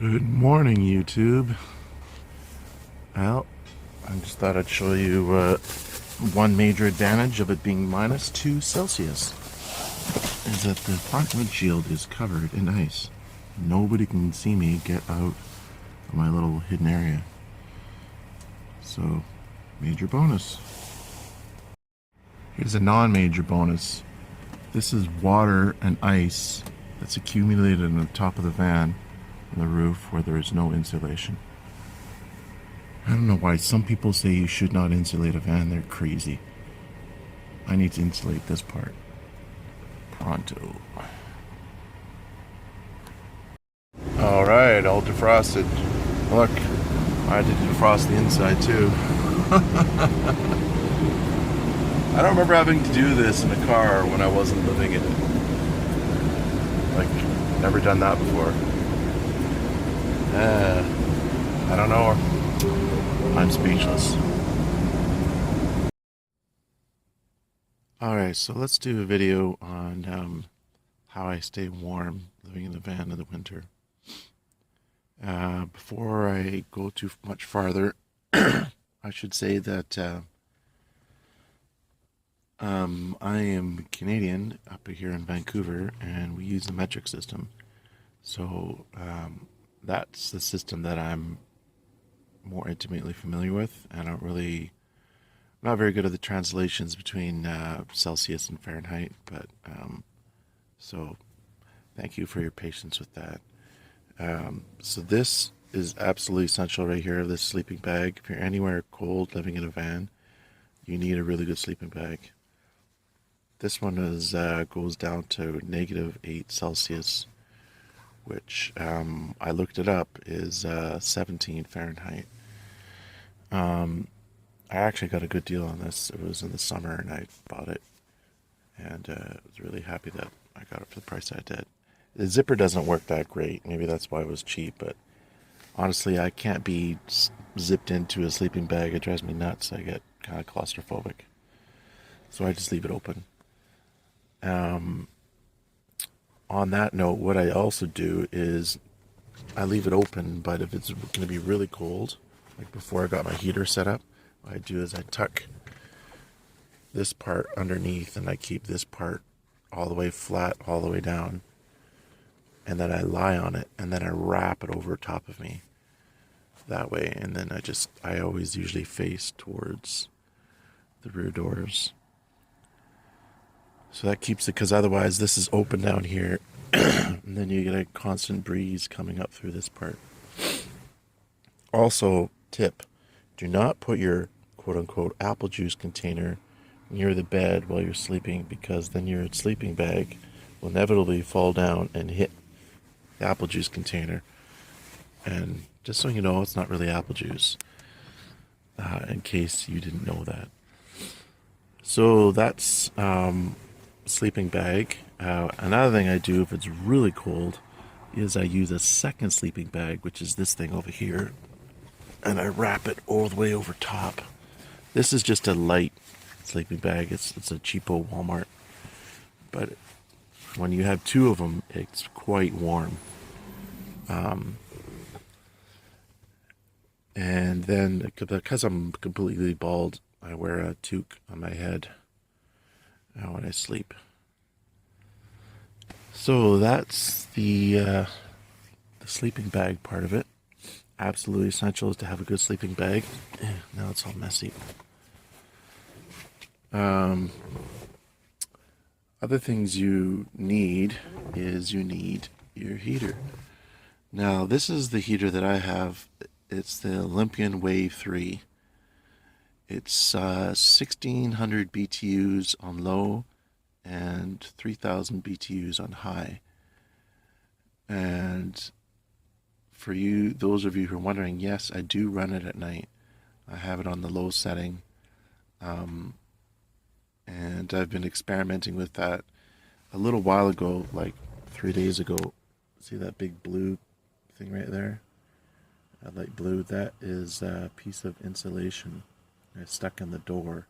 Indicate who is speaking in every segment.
Speaker 1: Good morning, YouTube. Well, I just thought I'd show you one major advantage of it being -2 Celsius is that the front windshield is covered in ice. Nobody can see me get out of my little hidden area. So, major bonus. Here's a non-major bonus. This is water and ice that's accumulated on the top of the van on the roof where there is no insulation. I don't know why some people say you should not insulate a van. They're crazy. I need to insulate this part. Pronto. Alright, all defrosted. Look, I did defrost the inside too. I don't remember having to do this in a car when I wasn't living in it. Like, never done that before. I don't know. I'm speechless. Alright, so let's do a video on how I stay warm living in the van in the winter. Before I go too much farther, I should say that I am Canadian up here in Vancouver, and we use the metric system. So that's the system that I'm more intimately familiar with. I don't really, I'm not very good at the translations between Celsius and Fahrenheit, but so thank you for your patience with that. So this is absolutely essential right here, this sleeping bag. If you're anywhere cold living in a van, you need a really good sleeping bag. This one is goes down to -8 Celsius, which I looked it up, is 17 Fahrenheit. I actually got a good deal on this. It was in the summer and I bought it, and was really happy that I got it for the price I did. The zipper doesn't work that great. Maybe that's why it was cheap, but honestly, I can't be zipped into a sleeping bag. It drives me nuts. I get kind of claustrophobic. So I just leave it open. On that note, what I also do is I leave it open, but if it's going to be really cold, like before I got my heater set up, what I do is I tuck this part underneath and I keep this part all the way flat, all the way down, and then I lie on it and then I wrap it over top of me that way, and then I always usually face towards the rear doors. So that keeps it, because otherwise this is open down here and then you get a constant breeze coming up through this part. Also, tip, do not put your quote-unquote apple juice container near the bed while you're sleeping, because then your sleeping bag will inevitably fall down and hit the apple juice container. And just so you know, it's not really apple juice, in case you didn't know that. So that's sleeping bag. Another thing I do if it's really cold is I use a second sleeping bag, which is this thing over here, and I wrap it all the way over top. This is just a light sleeping bag. It's a cheapo Walmart, but when you have two of them, it's quite warm. And then because I'm completely bald, I wear a toque on my head when I sleep. So that's the sleeping bag part of it. Absolutely essential is to have a good sleeping bag. Now it's all messy. Other things you need is you need your heater. Now this is the heater that I have. It's the Olympian Wave 3. It's 1600 BTUs on low and 3000 BTUs on high. And for you, those of you who are wondering, yes, I do run it at night. I have it on the low setting. And I've been experimenting with that a little while ago, like 3 days ago. See that big blue thing right there? Light blue, that is a piece of insulation. It's stuck in the door.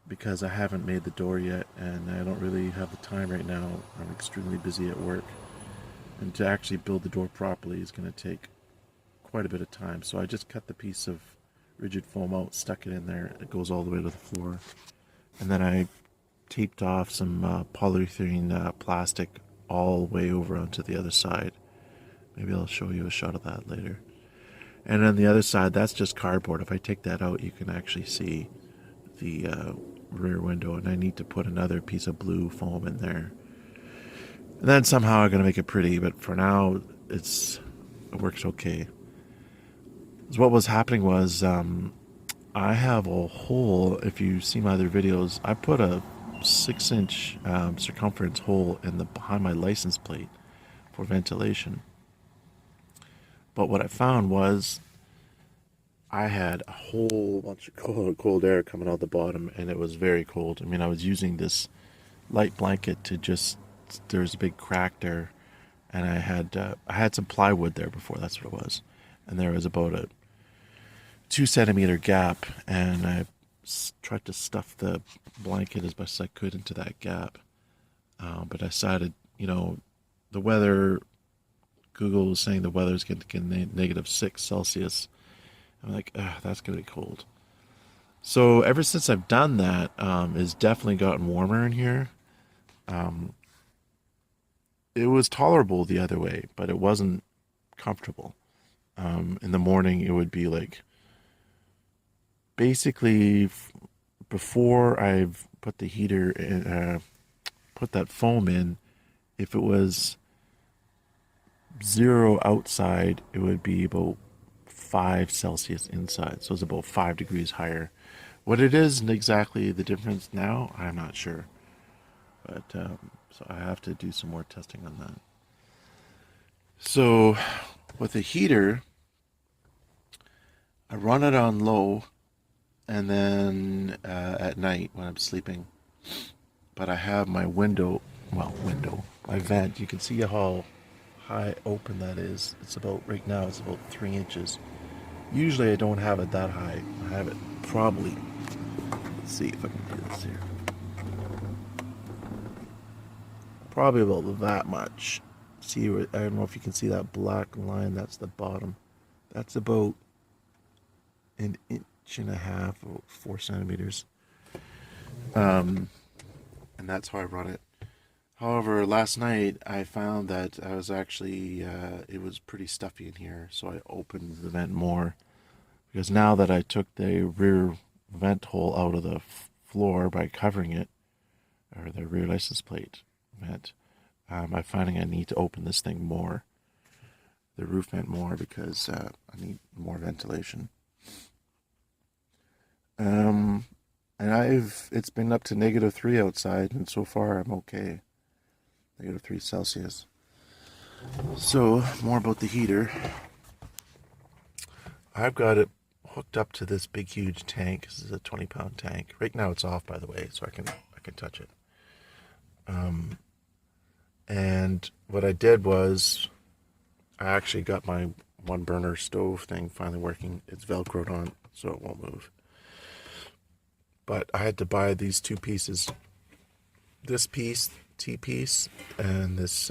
Speaker 1: Because I haven't made the door yet, and I don't really have the time right now. I'm extremely busy at work. And to actually build the door properly is going to take quite a bit of time. So I just cut the piece of rigid foam out, stuck it in there. It goes all the way to the floor. And then I taped off some polyurethane plastic all the way over onto the other side. Maybe I'll show you a shot of that later. And on the other side, that's just cardboard. If I take that out, you can actually see the rear window. And I need to put another piece of blue foam in there. And then somehow I'm going to make it pretty, but for now, it works okay. So what was happening was I have a hole. If you see my other videos, I put a 6-inch circumference hole in the behind my license plate for ventilation. But what I found was I had a whole bunch of cold air coming out the bottom, and it was very cold. I mean, I was using this light blanket to just, there was a big crack there, and I had some plywood there before. That's what it was, and there was about a 2 centimeter gap, and I tried to stuff the blanket as best as I could into that gap. But I decided, the weather. Google was saying the weather's going to get -6 Celsius. I'm like, that's going to be cold. So ever since I've done that, it's definitely gotten warmer in here. It was tolerable the other way, but it wasn't comfortable. In the morning, it would be like, basically, before I've put the heater in, put that foam in, if it was 0 outside, it would be about 5 Celsius inside. So it's about 5 degrees higher. What it is and exactly the difference now, I'm not sure. But so I have to do some more testing on that. So with the heater, I run it on low, and then at night when I'm sleeping. But I have my my vent. You can see how high open that is. It's about, right now, it's about 3 inches. Usually I don't have it that high. I have it probably, let's see if I can do this here. Probably about that much. See, I don't know if you can see that black line, that's the bottom. That's about 1.5 inches or 4 centimeters. And that's how I run it. However, last night I found that I was actually, it was pretty stuffy in here, so I opened the vent more. Because now that I took the rear vent hole out of the floor by covering it, or the rear license plate vent, I'm finding I need to open this thing more, the roof vent more, because I need more ventilation. And it's been up to -3 outside, and so far I'm okay. -3 Celsius. So, more about the heater. I've got it hooked up to this big, huge tank. This is a 20-pound tank. Right now it's off, by the way, so I can touch it. And what I did was, I actually got my 1-burner stove thing finally working. It's Velcroed on, so it won't move. But I had to buy these 2 pieces. This piece, T-piece, and this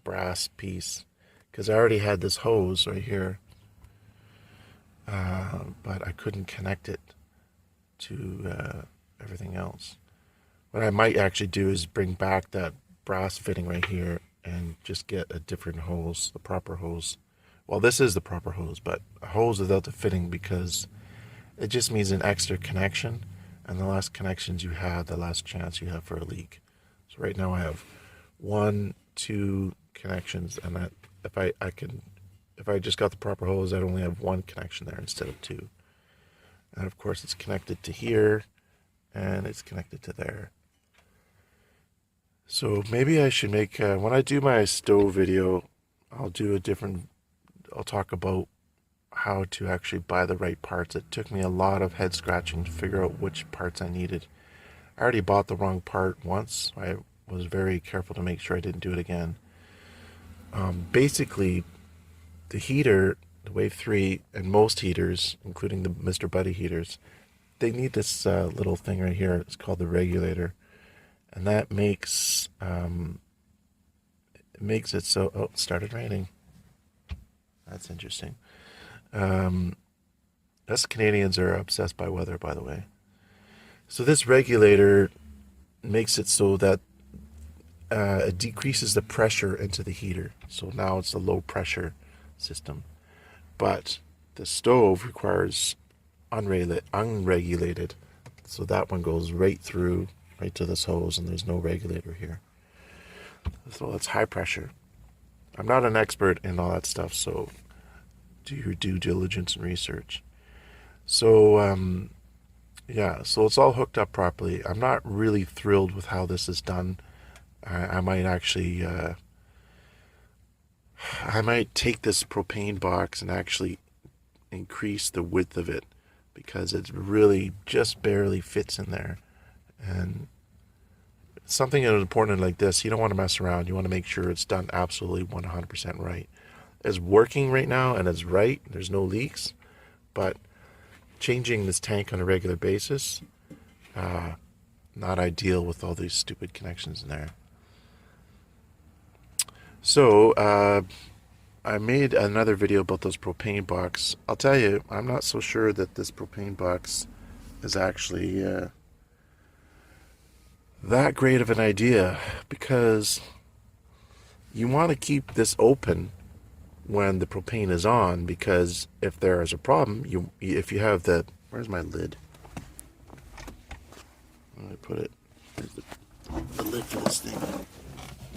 Speaker 1: brass piece, because I already had this hose right here, but I couldn't connect it to everything else. What I might actually do is bring back that brass fitting right here and just get a different hose, the proper hose. Well, this is the proper hose, but a hose without the fitting, because it just means an extra connection, and the less connections you have, the less chance you have for a leak. So right now I have 1, 2 connections, and that if I just got the proper hose, I'd only have 1 connection there instead of 2. And of course it's connected to here, and it's connected to there. So maybe I should make, when I do my stove video, I'll talk about how to actually buy the right parts. It took me a lot of head scratching to figure out which parts I needed. I already bought the wrong part once. I was very careful to make sure I didn't do it again. Basically, the heater, the Wave 3, and most heaters, including the Mr. Buddy heaters, they need this little thing right here. It's called the regulator. And that makes, it makes it so, oh, it started raining. That's interesting. Us Canadians are obsessed by weather, by the way. So this regulator makes it so that it decreases the pressure into the heater. So now it's a low pressure system. But the stove requires unregulated. So that one goes right through, right to this hose, and there's no regulator here. So it's high pressure. I'm not an expert in all that stuff, so do your due diligence and research. So, yeah, so it's all hooked up properly. I'm not really thrilled with how this is done. I might actually, I might take this propane box and actually increase the width of it, because it really just barely fits in there. And something that is important like this, you don't want to mess around. You want to make sure it's done absolutely 100% right. It's working right now and it's right. There's no leaks. But changing this tank on a regular basis, not ideal with all these stupid connections in there. So, I made another video about those propane box. I'll tell you, I'm not so sure that this propane box is actually that great of an idea, because you want to keep this open when the propane is on, because if there is a problem, if you have the, where's my lid? Where did I put it? There's the lid for this thing.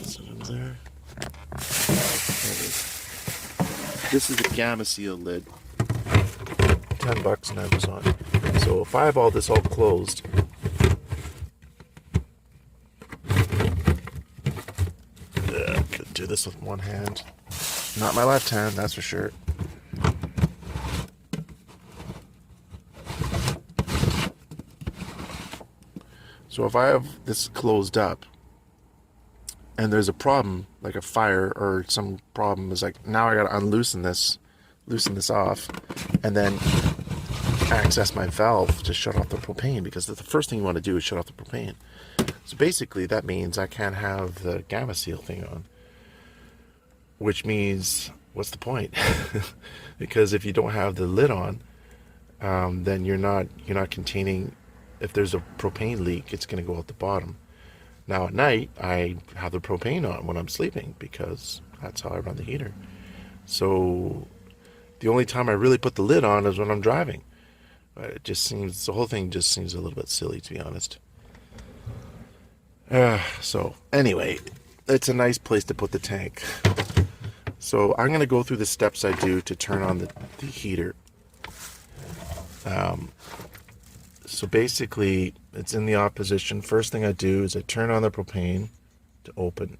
Speaker 1: Is it under there? This is the Gamma Seal lid. $10 on Amazon. So if I have all this all closed, could do this with one hand. Not my left hand, that's for sure. So if I have this closed up, and there's a problem, like a fire or some problem, is like, now I gotta loosen this off, and then access my valve to shut off the propane, because the first thing you want to do is shut off the propane. So basically that means I can't have the Gamma Seal thing on, which means, what's the point? Because if you don't have the lid on, then you're not containing, if there's a propane leak, it's going to go out the bottom. Now at night, I have the propane on when I'm sleeping, because that's how I run the heater. So the only time I really put the lid on is when I'm driving. It just seems, the whole thing just seems a little bit silly, to be honest. So anyway, it's a nice place to put the tank. So I'm going to go through the steps I do to turn on the heater. So basically, it's in the off position. First thing I do is I turn on the propane to open.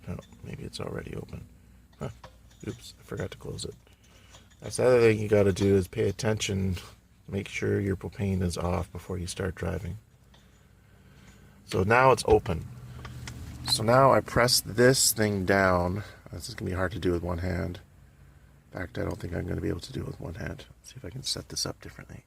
Speaker 1: Oh, maybe it's already open. Huh. Oops, I forgot to close it. That's the other thing you got to do, is pay attention. Make sure your propane is off before you start driving. So now it's open. So now I press this thing down. This is going to be hard to do with one hand. In fact, I don't think I'm going to be able to do it with one hand. Let's see if I can set this up differently.